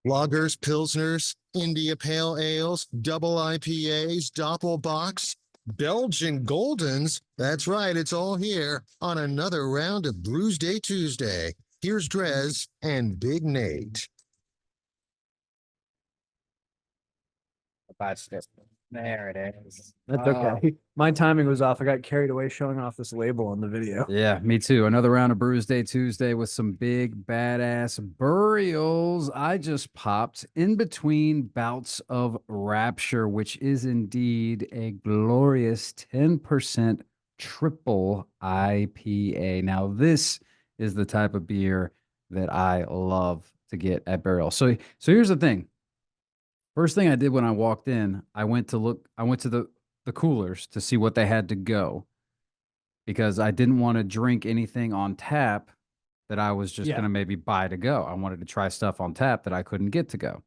Lagers, Pilsners, India Pale Ales, double IPAs, Doppelbocks, Belgian Goldens. That's right, it's all here on another round of Brewsday Tuesday. Here's DreZ and Big Nate. There it is. That's okay. My timing was off. I got carried away showing off this label on the video. Yeah, me too. Another round of Brewsday Tuesday with some big badass burials. I just popped in between bouts of rapture, which is indeed a glorious 10% triple IPA. Now, this is the type of beer that I love to get at burial. So here's the thing. First thing I did when I walked in, I went to the coolers to see what they had to go because I didn't want to drink anything on tap that I was just going to maybe buy to go. I wanted to try stuff on tap that I couldn't get to go.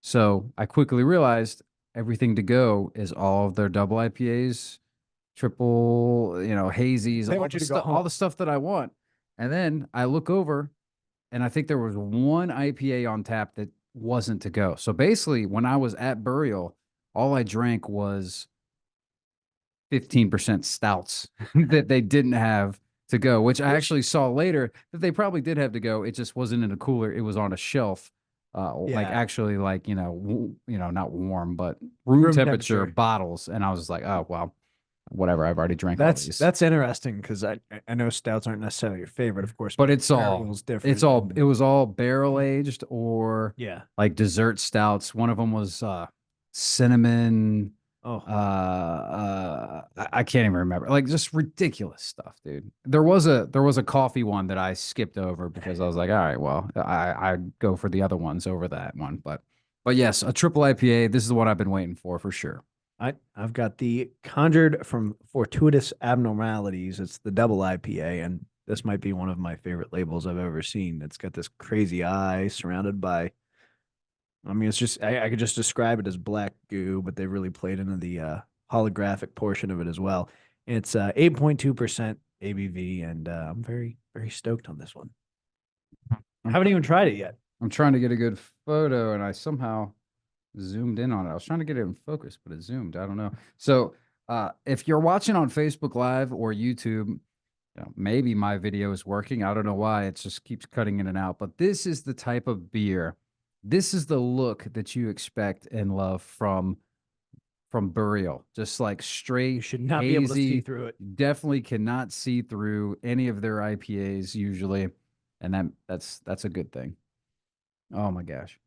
So I quickly realized everything to go is all of their double IPAs, triple, hazies, all the stuff that I want. And then I look over and I think there was one IPA on tap that wasn't to go. So basically, when I was at burial, all I drank was 15% stouts that they didn't have to go, which I actually saw later that they probably did have to go. It just wasn't in a cooler. It was on a shelf, like actually like, not warm, but room temperature bottles. And I was like, oh, well, whatever. I've already drank all these. That's interesting because I know stouts aren't necessarily your favorite, of course, but it was all barrel aged or like dessert stouts. One of them was cinnamon. I can't even remember. Like just ridiculous stuff, dude. There was a coffee one that I skipped over because I was like, all right, well, I go for the other ones over that one. But yes, a triple IPA. This is the one I've been waiting for sure. I've got the Conjured from Fortuitous Abnormalities. It's the double IPA, and this might be one of my favorite labels I've ever seen. It's got this crazy eye surrounded by, it's just, I could just describe it as black goo, but they really played into the holographic portion of it as well. It's 8.2% ABV, and I'm very, very stoked on this one. I haven't even tried it yet. I'm trying to get a good photo, and I somehow zoomed in on it. I was trying to get it in focus, but it zoomed. I don't know. So if you're watching on Facebook Live or YouTube, maybe my video is working. I don't know why. It just keeps cutting in and out. But this is the type of beer. This is the look that you expect and love from Burial. Just like straight, you should not be able to see through it. You definitely cannot see through any of their IPAs usually. And that's a good thing. Oh my gosh.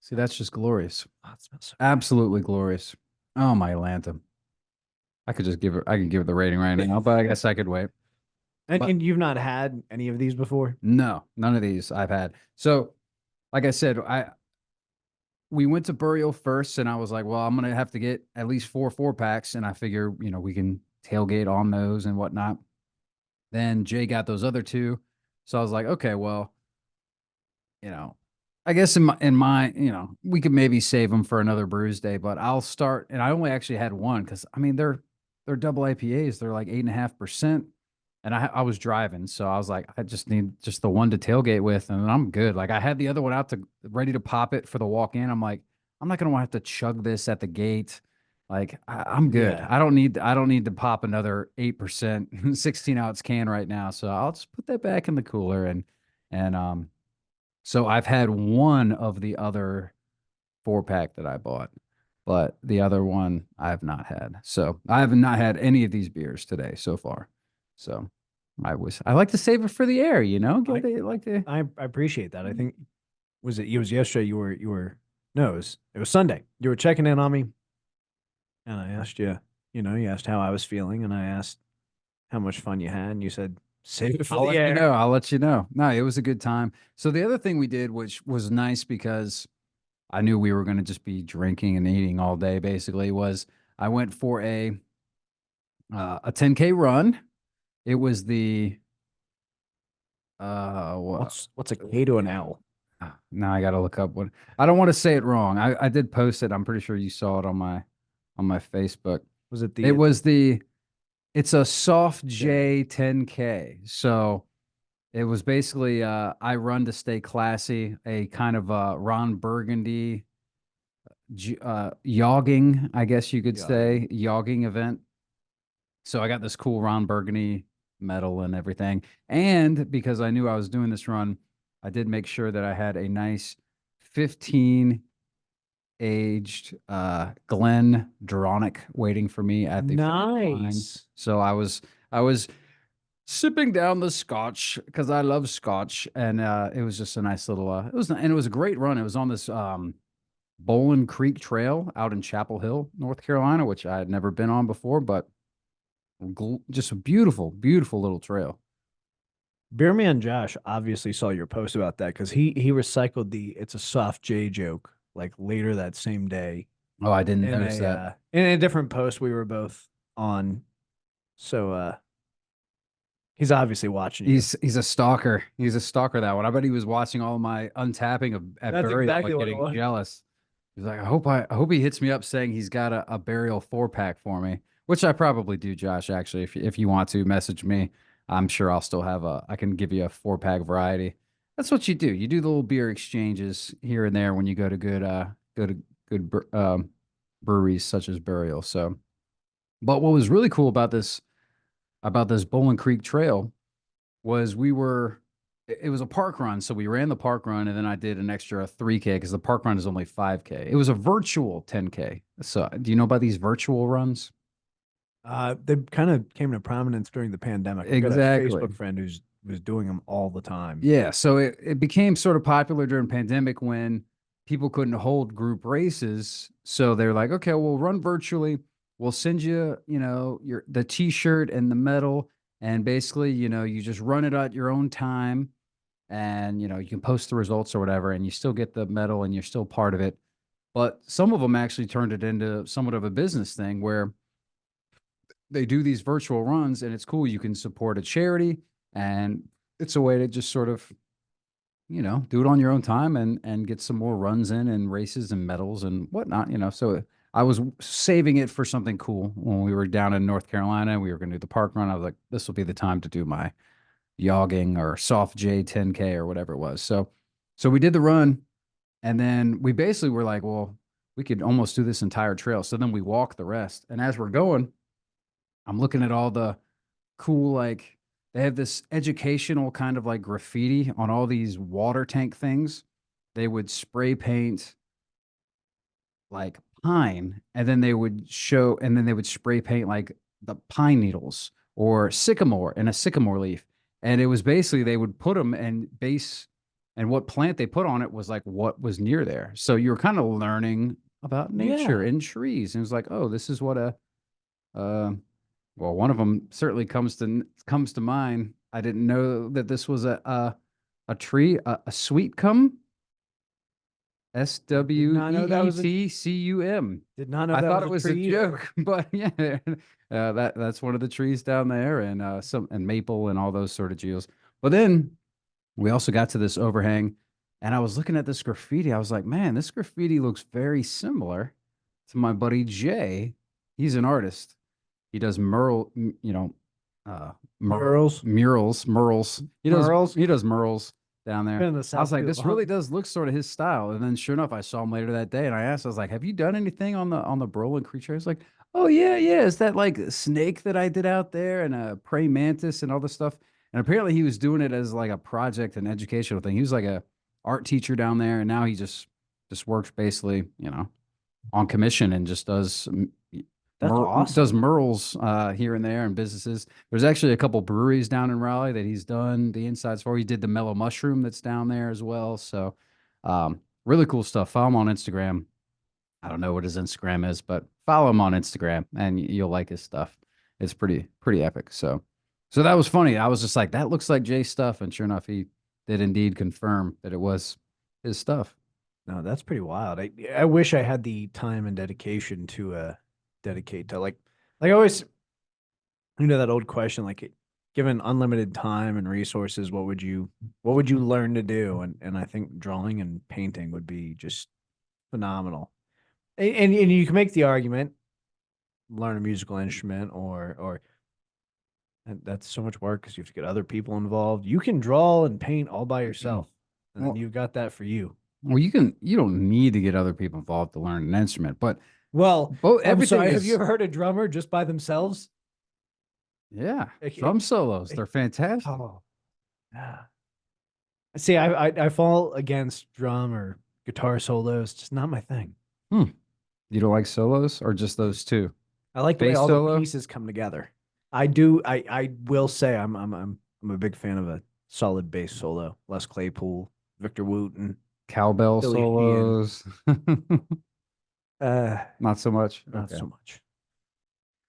See, that's just glorious. Oh, it smells so absolutely glorious. Oh my Atlanta. I can give it the rating right now, but I guess I could wait. And you've not had any of these before? No, none of these I've had. So, like I said, we went to Burial first, and I was like, well, I'm gonna have to get at least 4 packs, and I figure, we can tailgate on those and whatnot. Then Jay got those other 2, so I was like, okay, well, I guess in my we could maybe save them for another Brewsday, but I'll start. And I only actually had one because they're double IPAs. They're like 8.5%, and I was driving, so I was like, I just need just the one to tailgate with, and I'm good. Like I had the other one out ready to pop it for the walk in. I'm like, I'm not gonna have to chug this at the gate. Like I'm good. Yeah. I don't need to pop another 8% 16-ounce can right now. So I'll just put that back in the cooler and so I've had one of the other 4-pack that I bought, but the other one I have not had. So I have not had any of these beers today so far. So I like to save it for the air, I appreciate that. I think it was yesterday no, it was Sunday. You were checking in on me, and I asked you, you asked how I was feeling, and I asked how much fun you had, and you said, save it for the air. I'll let you know. No, it was a good time. So the other thing we did, which was nice because I knew we were going to just be drinking and eating all day, basically, was I went for a 10K run. It was the what's a K to an L? Now I got to look up what. I don't want to say it wrong. I did post it. I'm pretty sure you saw it on my Facebook. Was it It's a soft J 10K. So It was basically I run to stay classy, a kind of Ron Burgundy yogging, I guess you could Yeah. say, yogging event. So I got this cool Ron Burgundy medal and everything. And because I knew I was doing this run, I did make sure that I had a nice 15 aged Glen Dronic waiting for me at the finish line. Nice. So I was sipping down the scotch because I love scotch, and it was just a nice little. It was a great run. It was on this Bowling Creek Trail out in Chapel Hill, North Carolina, which I had never been on before, but just a beautiful, beautiful little trail. Beerman Josh obviously saw your post about that because he recycled the "it's a soft J" joke like later that same day Oh, I didn't notice that. in a different post we were both on. So he's obviously watching you. He's a stalker. He's a stalker. That one. I bet he was watching all my untapping at That's burial, exactly and what it getting was. jealous. He's like, I hope he hits me up saying he's got a burial 4-pack for me, which I probably do, Josh. Actually, if you want to message me, I'm sure I'll still have I can give you a 4-pack variety. That's what you do. You do the little beer exchanges here and there when you go to good breweries such as Burial. So, but what was really cool about this Bowling Creek Trail was it was a park run. So we ran the park run and then I did an extra 3K because the park run is only 5K. It was a virtual 10K. So do you know about these virtual runs? They kind of came to prominence during the pandemic. I've got a Exactly. Facebook friend who's was doing them all the time. Yeah. So it became sort of popular during pandemic when people couldn't hold group races. So they're like, okay, we'll run virtually. We'll send you, the t-shirt and the medal. And basically, you just run it at your own time and you can post the results or whatever and you still get the medal and you're still part of it. But some of them actually turned it into somewhat of a business thing where they do these virtual runs and it's cool. You can support a charity and it's a way to just sort of do it on your own time and get some more runs in and races and medals and whatnot. So I was saving it for something cool when we were down in North Carolina. We were going to do the park run. I was like, this will be the time to do my yogging or soft J 10K or whatever it was. So we did the run and then we basically were like, well, we could almost do this entire trail. So then we walked the rest. And as we're going, I'm looking at all the cool, like they have this educational kind of like graffiti on all these water tank things. They would spray paint like pine and then they would spray paint like the pine needles or sycamore and a sycamore leaf. And it was basically they would put them and what plant they put on it was like what was near there. So you were kind of learning about nature Yeah. and trees. And it was like, oh, this is what uh, well, one of them certainly comes to mind. I didn't know that this was a tree, a sweet cum, Not know that was a SWEETCUM. did not know I that thought was it a was a tree either. joke, but yeah, that's one of the trees down there, and some maple and all those sort of deals. But then we also got to this overhang, and I was looking at this graffiti. I was like, man, this graffiti looks very similar to my buddy Jay. He's an artist. He does uh, Murals. murals. Murals. He does murals down Been there. in the I was South like, too this long. really does look sort of his style. And then sure enough, I saw him later that day and I asked, I was like, have you done anything on the Brolin creature? He's like, oh yeah, yeah. Is that like a snake that I did out there and a praying mantis and all this stuff? And apparently he was doing it as like a project and educational thing. He was like a art teacher down there and now he just works basically, on commission and just That's does awesome. murals here and there and businesses. There's actually a couple breweries down in Raleigh that he's done the insides for. He did the Mellow Mushroom that's down there as well. So really cool stuff. Follow him on Instagram. I don't know what his Instagram is, but follow him on Instagram and you'll like his stuff. It's pretty epic. So that was funny. I was just like, that looks like Jay's stuff, and sure enough, he did indeed confirm that it was his stuff. No, that's pretty wild. I wish I had the time and dedication to dedicate to like always that old question like given unlimited time and resources what would you learn to do and I think drawing and painting would be just phenomenal. And you can make the argument learn a musical instrument or And that's so much work because you have to get other people involved. You can draw and paint all by yourself, and then Well- you've got that for you. Well, you don't need to get other people involved to learn an instrument, but Well, both I'm everything sorry, is have you ever heard a drummer just by themselves? yeah, It- drum it- solos. it- They're fantastic. Oh, yeah. See, I fall against drum or guitar solos. Just not my thing. You don't like solos or just those two? I like the way Bass all solo? the pieces come together. I do. I will say I'm a big fan of a solid bass solo. Les Claypool, Victor Wooten, Cowbell Billy Sheehan. solos? Uh, Not so much. not Okay. so much.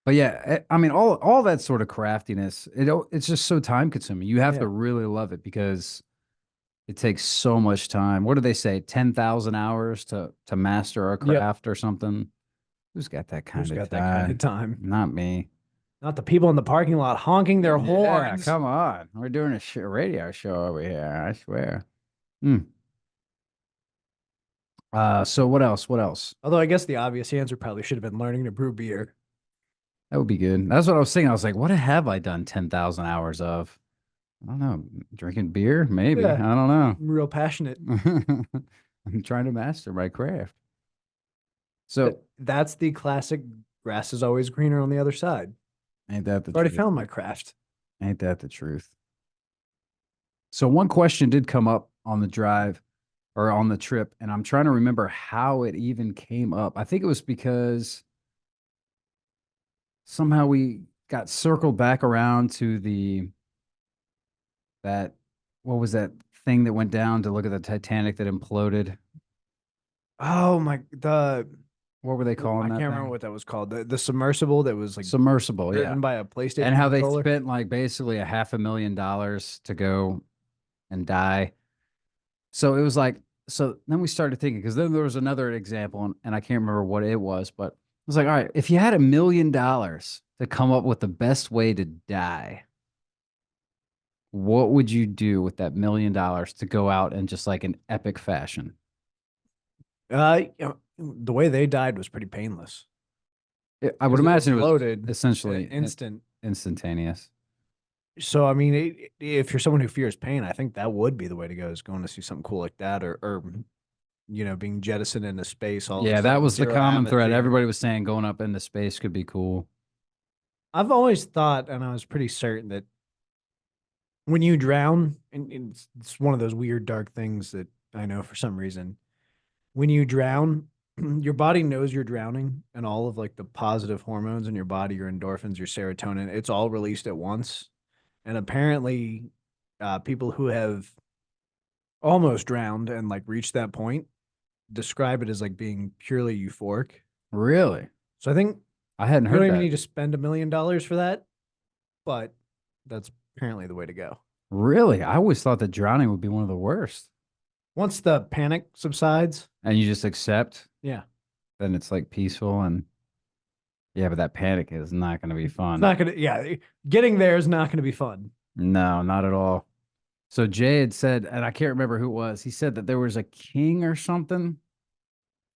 But yeah, I mean, all that sort of craftiness, it's just so time consuming. You have Yeah. to really love it because it takes so much time. What do they say? 10,000 hours to master a Yep. craft or something? Who's got that kind Who's of got time? that kind of time? Not me. Not the people in the parking lot honking their Yeah, horns. come on. We're doing a radio show over here, I swear. Hmm. So what else? What else? Although I guess the obvious answer probably should have been learning to brew beer. That would be good. That's what I was thinking. I was like, what have I done 10,000 hours of? I don't know. Drinking beer? Maybe. Yeah. I don't know. I'm real passionate. I'm trying to master my craft. So That's the classic grass is always greener on the other side. ain't that the I've already truth? found my craft. Ain't that the truth? So one question did come up on the drive or on the trip, and I'm trying to remember how it even came up. I think it was because somehow we got circled back around to that what was that thing that went down to look at the Titanic that imploded? Oh my the What were they calling I that can't remember thing? what that was called. The submersible that was like Submersible, yeah. driven by a PlayStation And how they controller. spent like basically $500,000 to go and die. So it was like, so then we started thinking, because then there was another example, and I can't remember what it was, but it was like, all right, if you had $1,000,000 to come up with the best way to die, what would you do with that $1,000,000 to go out in just like an epic fashion? The way they died was pretty painless. I would imagine it was loaded, essentially instant. instantaneous. So I mean, if you're someone who fears pain, I think that would be the way to go. Is going to see something cool like that, or being jettisoned into space. All of a Yeah, that sudden, was the zero common thread. atmosphere. Everybody was saying going up into space could be cool. I've always thought, and I was pretty certain that when you drown, and it's one of those weird dark things that I know for some reason, when you drown, your body knows you're drowning, and all of like the positive hormones in your body, your endorphins, your serotonin, it's all released at once. And apparently, people who have almost drowned and like reached that point describe it as like being purely euphoric. Really? So I think I hadn't you don't heard even that. need to spend $1,000,000 for that, but that's apparently the way to go. Really? I always thought that drowning would be one of the worst. Once the panic subsides, And you just accept, yeah, then it's like peaceful and yeah, but that panic is not going to be fun. it's not gonna. Yeah, getting there is not gonna be fun. No, not at all. So Jay had said, and I can't remember who it was. He said that there was a king or something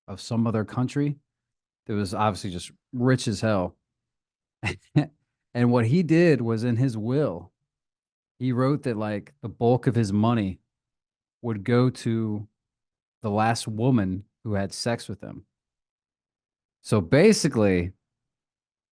of some other country that was obviously just rich as hell. And what he did was in his will, he wrote that like the bulk of his money would go to the last woman who had sex with him. So basically,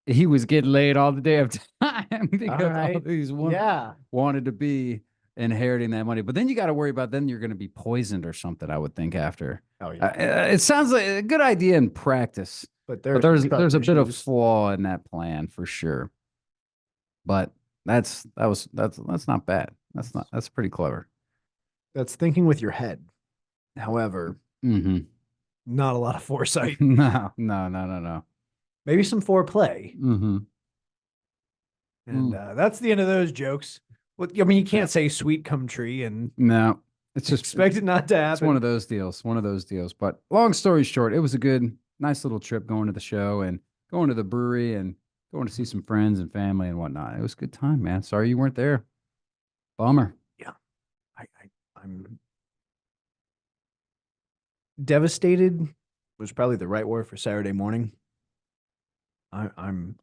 he was getting laid all the damn time because all right. these women Yeah, wanted to be inheriting that money. But then you got to worry about then you're going to be poisoned or something, I would think after. oh yeah. It sounds like a good idea in practice, But but there's trust a bit of issues. flaw in that plan for sure. But that's not bad. That's pretty clever. That's thinking with your head. However, Mm-hmm. not a lot of foresight. No. Maybe some foreplay. Mm-hmm. And that's the end of those jokes. Well, I mean, you can't say sweet come tree and No, it's just expect it not to happen. it's one of those deals. One of those deals. But long story short, it was a good, nice little trip going to the show and going to the brewery and going to see some friends and family and whatnot. It was a good time, man. Sorry you weren't there. Bummer. I'm devastated was probably the right word for Saturday morning. I'm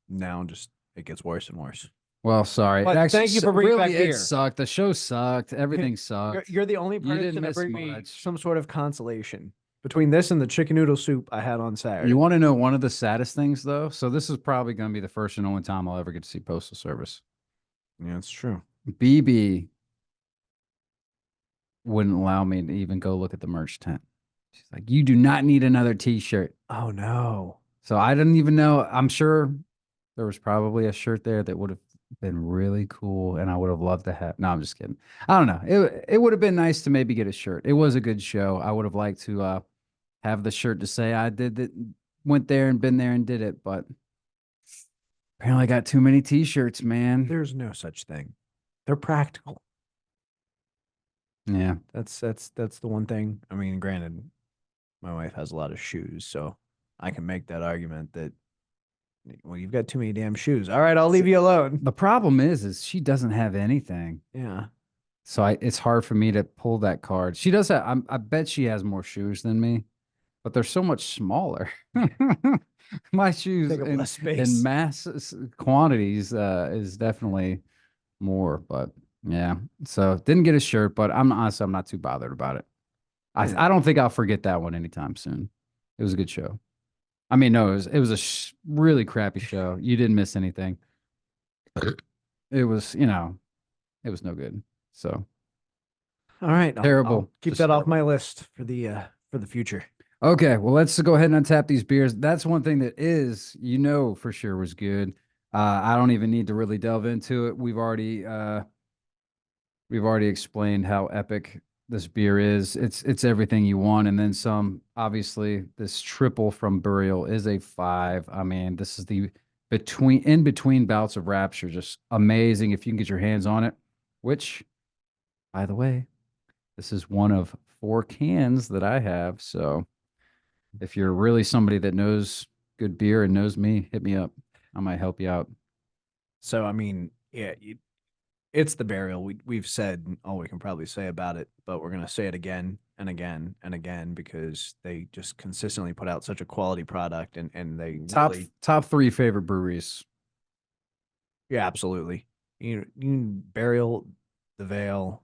now just it gets worse and worse. Well, sorry. But It actually thank you for bringing really back it beer. sucked. The show sucked. Everything You're, sucked. you're the only You didn't person to miss bring me much. some sort of consolation between this and the chicken noodle soup I had on Saturday. You want to know one of the saddest things, though? So this is probably going to be the first and only time I'll ever get to see Postal Service. Yeah, it's true. BB wouldn't allow me to even go look at the merch tent. She's like, "You do not need another T-shirt." Oh no. So I didn't even know. I'm sure there was probably a shirt there that would have been really cool, and I would have loved to have. No, I'm just kidding. I don't know. It would have been nice to maybe get a shirt. It was a good show. I would have liked to have the shirt to say I did that, went there and been there and did it, but apparently I got too many T-shirts, man. There's no such thing. They're practical. Yeah. That's the one thing. I mean, granted, my wife has a lot of shoes, so I can make that argument that, well, you've got too many damn shoes. All right, I'll leave you alone. The problem is she doesn't have anything. Yeah. So it's hard for me to pull that card. She does have, I bet she has more shoes than me, but they're so much smaller. My shoes Take up less space. in mass quantities is definitely more, but yeah. So didn't get a shirt, but I'm not too bothered about it. Yeah. I don't think I'll forget that one anytime soon. It was a good show. I mean, no, it was a really crappy show. You didn't miss anything. It was, it was no good. So All right. terrible. I'll keep Just that off terrible. my list for the future. Okay, well, let's go ahead and untap these beers. That's one thing that is, for sure was good. I don't even need to really delve into it. We've already explained how epic this beer is. It's everything you want, and then some. Obviously, this triple from Burial is a 5. I mean, this is the in between bouts of Rapture, just amazing if you can get your hands on it. Which, by the way, this is one of 4 cans that I have. So if you're really somebody that knows good beer and knows me, hit me up. I might help you out. So, I mean, yeah, it's the Burial. We've said all we can probably say about it, but we're going to say it again and again and again because they just consistently put out such a quality product and they really, Top 3 favorite breweries. yeah, absolutely. You Burial, the Veil.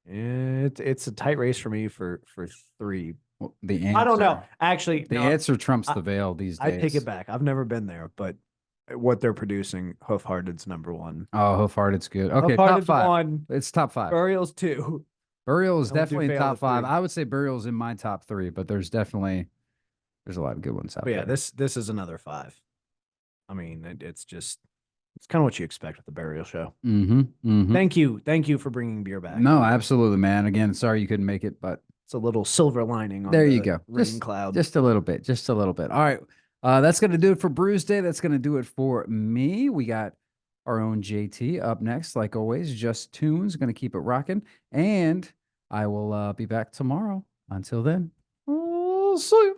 It's a tight race for me for 3. Well, the answer, I don't know. Actually, the no, answer trumps the Veil these days. I take it back. I've never been there, but what they're producing, Hoof-Hearted's number 1. Oh, Hoof-Hearted's good. Okay, top Hoof-Hearted's 5. 1. It's top 5. Burial's 2. Burial is And we'll do definitely in Veil top at 5. 3. I would say Burial's in my top 3, but there's a lot of good ones out But yeah, there. this is another 5. I mean, it's kind of what you expect with the Burial show. Mm-hmm. Thank you for bringing beer back. No, absolutely, man. Again, sorry you couldn't make it, but It's a little silver lining on there you the go. rain cloud. Just a little bit. Just a little bit. All right. That's going to do it for Brewsday. That's going to do it for me. We got our own JT up next. Like always, Just Tunes. Going to keep it rocking. And I will be back tomorrow. Until then, I'll see you.